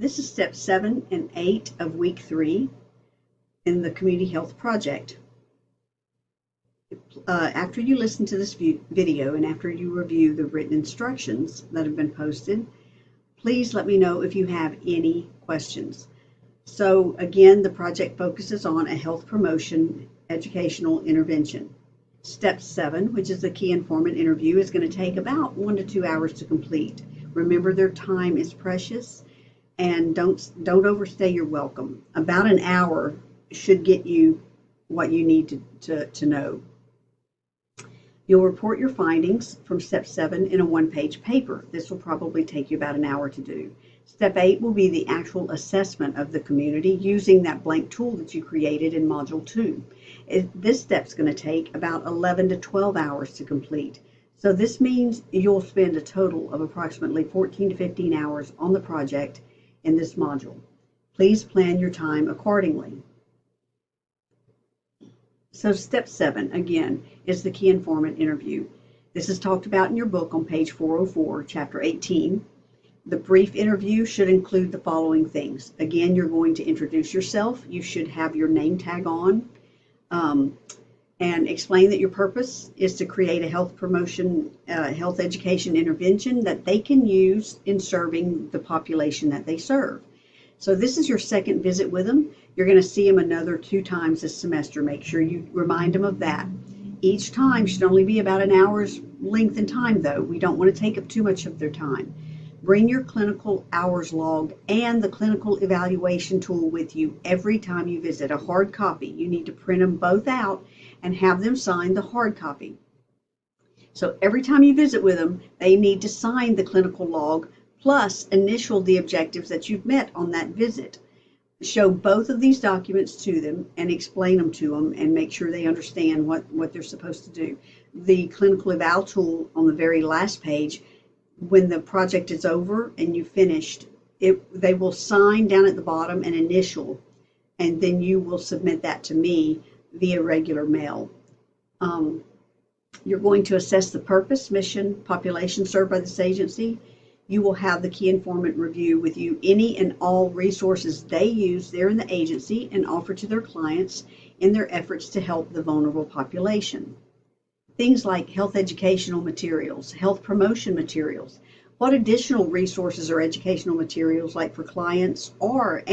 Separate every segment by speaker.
Speaker 1: This is step 7 and 8 of week 3 in the Community Health Project. After you listen to this video and after you review the written instructions that have been posted, please let me know if you have any questions. So again, the project focuses on a health promotion educational intervention. Step 7, which is the key informant interview, is going to take about 1 to 2 hours to complete. Remember, their time is precious, and don't overstay your welcome. About an hour should get you what you need to know. You'll report your findings from step 7 in a 1-page paper. This will probably take you about an hour to do. Step 8 will be the actual assessment of the community using that blank tool that you created in Module 2. This step's going to take about 11 to 12 hours to complete. So this means you'll spend a total of approximately 14 to 15 hours on the project in this module. Please plan your time accordingly. So step 7, again, is the key informant interview. This is talked about in your book on page 404, chapter 18. The brief interview should include the following things. Again, you're going to introduce yourself. You should have your name tag on and explain that your purpose is to create a health promotion, health education intervention that they can use in serving the population that they serve. So this is your second visit with them. You're going to see them another 2 times this semester. Make sure you remind them of that. Each time should only be about an hour's length in time, though. We don't want to take up too much of their time. Bring your clinical hours log and the clinical evaluation tool with you every time you visit. A hard copy. You need to print them both out and have them sign the hard copy. So every time you visit with them, they need to sign the clinical log plus initial the objectives that you've met on that visit. Show both of these documents to them and explain them to them and make sure they understand what they're supposed to do. The clinical eval tool on the very last page, when the project is over and you've finished, they will sign down at the bottom an initial, and then you will submit that to me via regular mail. You're going to assess the purpose, mission, population served by this agency. You will have the key informant review with you any and all resources they use there in the agency and offer to their clients in their efforts to help the vulnerable population. Things like health educational materials, health promotion materials. What additional resources or educational materials, like for clients or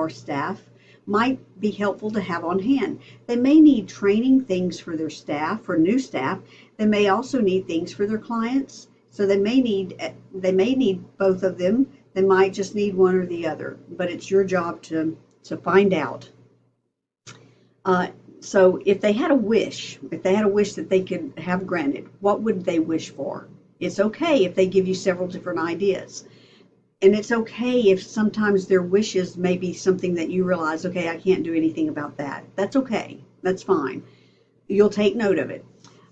Speaker 1: staff, might be helpful to have on hand? They may need training things for their staff, for new staff. They may also need things for their clients. So they may need both of them. They might just need one or the other, but it's your job to find out. So if they had a wish that they could have granted, what would they wish for? It's okay if they give you several different ideas. And it's okay if sometimes their wishes may be something that you realize, okay, I can't do anything about that. That's okay. That's fine. You'll take note of it.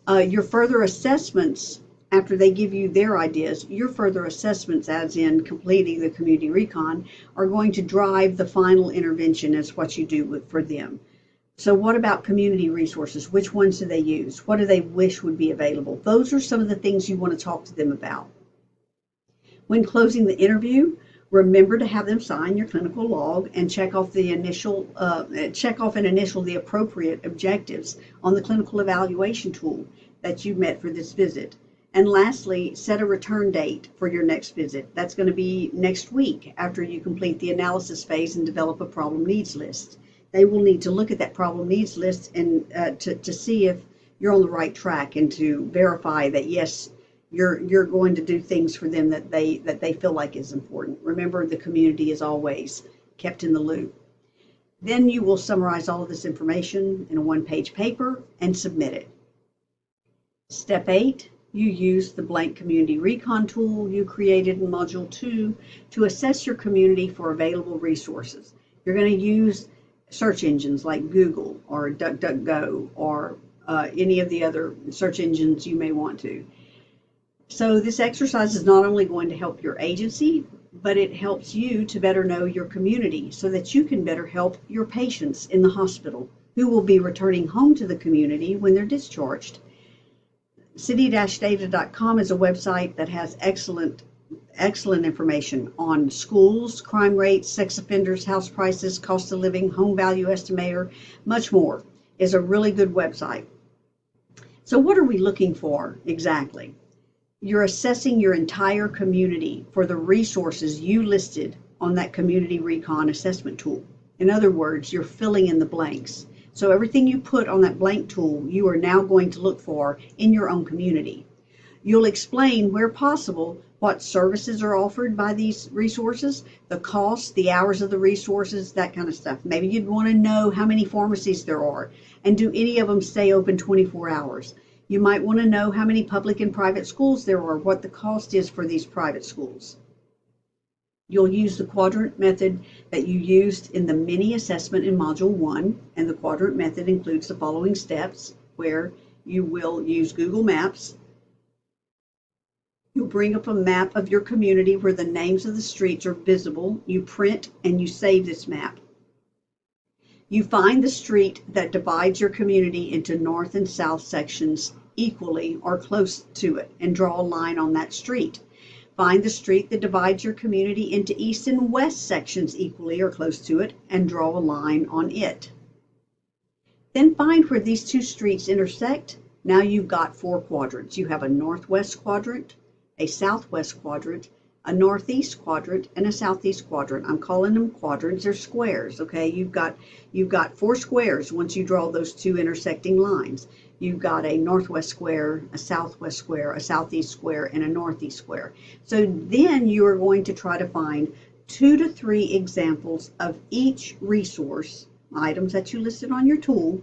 Speaker 1: Your further assessments, after they give you their ideas, your further assessments, as in completing the community recon, are going to drive the final intervention as what you do for them. So what about community resources? Which ones do they use? What do they wish would be available? Those are some of the things you want to talk to them about. When closing the interview, remember to have them sign your clinical log and check off and initial the appropriate objectives on the clinical evaluation tool that you met for this visit. And lastly, set a return date for your next visit. That's going to be next week after you complete the analysis phase and develop a problem needs list. They will need to look at that problem needs list and to see if you're on the right track and to verify that yes, you're going to do things for them that they feel like is important. Remember, the community is always kept in the loop. Then you will summarize all of this information in a 1-page paper and submit it. Step 8. You use the blank community recon tool you created in Module 2 to assess your community for available resources. You're going to use search engines like Google or DuckDuckGo or any of the other search engines you may want to. So this exercise is not only going to help your agency, but it helps you to better know your community so that you can better help your patients in the hospital who will be returning home to the community when they're discharged. City-data.com is a website that has excellent excellent information on schools, crime rates, sex offenders, house prices, cost of living, home value estimator, much more. Is a really good website. So what are we looking for exactly? You're assessing your entire community for the resources you listed on that Community Recon assessment tool. In other words, you're filling in the blanks. So everything you put on that blank tool, you are now going to look for in your own community. You'll explain, where possible, what services are offered by these resources, the cost, the hours of the resources, that kind of stuff. Maybe you'd want to know how many pharmacies there are, and do any of them stay open 24 hours. You might want to know how many public and private schools there are, what the cost is for these private schools. You'll use the quadrant method that you used in the mini assessment in Module 1, and the quadrant method includes the following steps, where you will use Google Maps. You'll bring up a map of your community where the names of the streets are visible. You print and you save this map. You find the street that divides your community into north and south sections equally or close to it, and draw a line on that street. Find the street that divides your community into east and west sections equally or close to it, and draw a line on it. Then find where these two streets intersect. Now you've got 4 quadrants. You have a northwest quadrant, a southwest quadrant, a northeast quadrant, and a southeast quadrant. I'm calling them quadrants. They're squares, okay? You've got 4 squares once you draw those 2 intersecting lines. You've got a northwest square, a southwest square, a southeast square, and a northeast square. So then you are going to try to find 2 to 3 examples of each resource, items that you listed on your tool.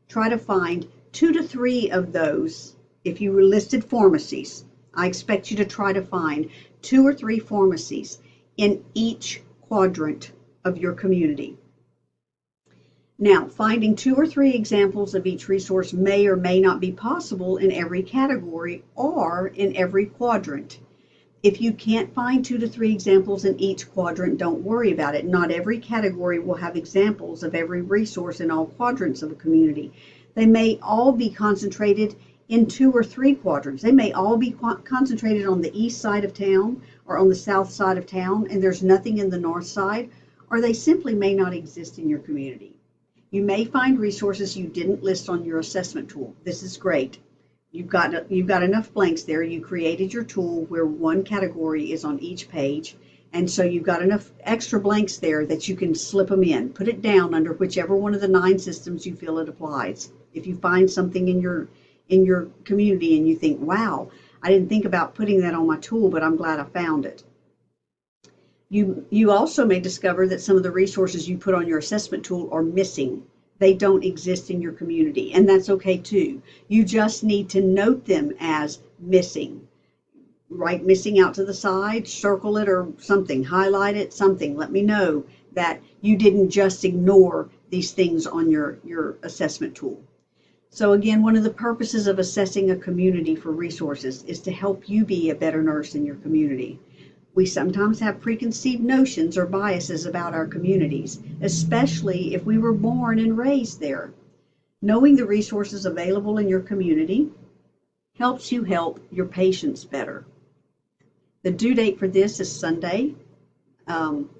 Speaker 1: Try to find 2 to 3 of those. If you listed pharmacies, I expect you to try to find 2 or 3 pharmacies in each quadrant of your community. Now, finding 2 or 3 examples of each resource may or may not be possible in every category or in every quadrant. If you can't find 2 to 3 examples in each quadrant, don't worry about it. Not every category will have examples of every resource in all quadrants of a community. They may all be concentrated in 2 or 3 quadrants. They may all be concentrated on the east side of town or on the south side of town, and there's nothing in the north side, or they simply may not exist in your community. You may find resources you didn't list on your assessment tool. This is great. You've got enough blanks there. You created your tool where one category is on each page, and so you've got enough extra blanks there that you can slip them in. Put it down under whichever one of the 9 systems you feel it applies. If you find something in your community and you think, wow, I didn't think about putting that on my tool, but I'm glad I found it. You also may discover that some of the resources you put on your assessment tool are missing. They don't exist in your community, and that's okay too. You just need to note them as missing. Write missing out to the side, circle it or something, highlight it, something. Let me know that you didn't just ignore these things on your assessment tool. So again, one of the purposes of assessing a community for resources is to help you be a better nurse in your community. We sometimes have preconceived notions or biases about our communities, especially if we were born and raised there. Knowing the resources available in your community helps you help your patients better. The due date for this is Sunday. And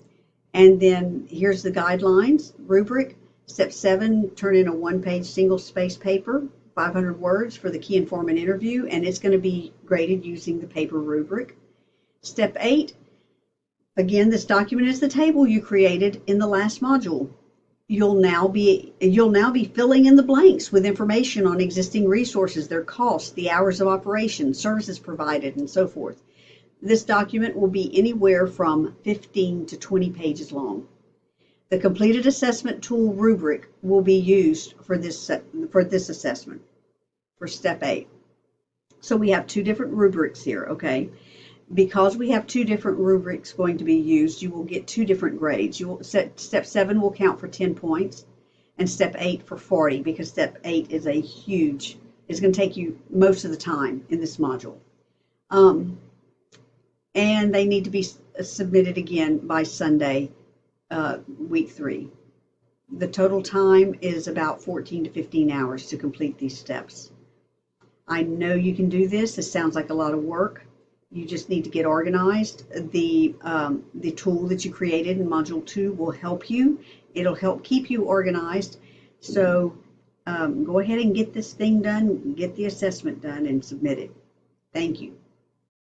Speaker 1: then here's the guidelines, rubric. Step 7, turn in a 1-page single-space paper, 500 words for the key informant interview, and it's going to be graded using the paper rubric. Step 8, again, this document is the table you created in the last module. You'll now be filling in the blanks with information on existing resources, their costs, the hours of operation, services provided, and so forth. This document will be anywhere from 15 to 20 pages long. The completed assessment tool rubric will be used for this assessment, for step 8. So we have 2 different rubrics here, okay? Because we have 2 different rubrics going to be used, you will get 2 different grades. Step 7 will count for 10 points, and step 8 for 40, because step 8 is it's going to take you most of the time in this module. And they need to be submitted again by Sunday, week 3. The total time is about 14 to 15 hours to complete these steps. I know you can do this. This sounds like a lot of work. You just need to get organized. The tool that you created in Module 2 will help you. It'll help keep you organized. So go ahead and get this thing done, get the assessment done, and submit it. Thank you.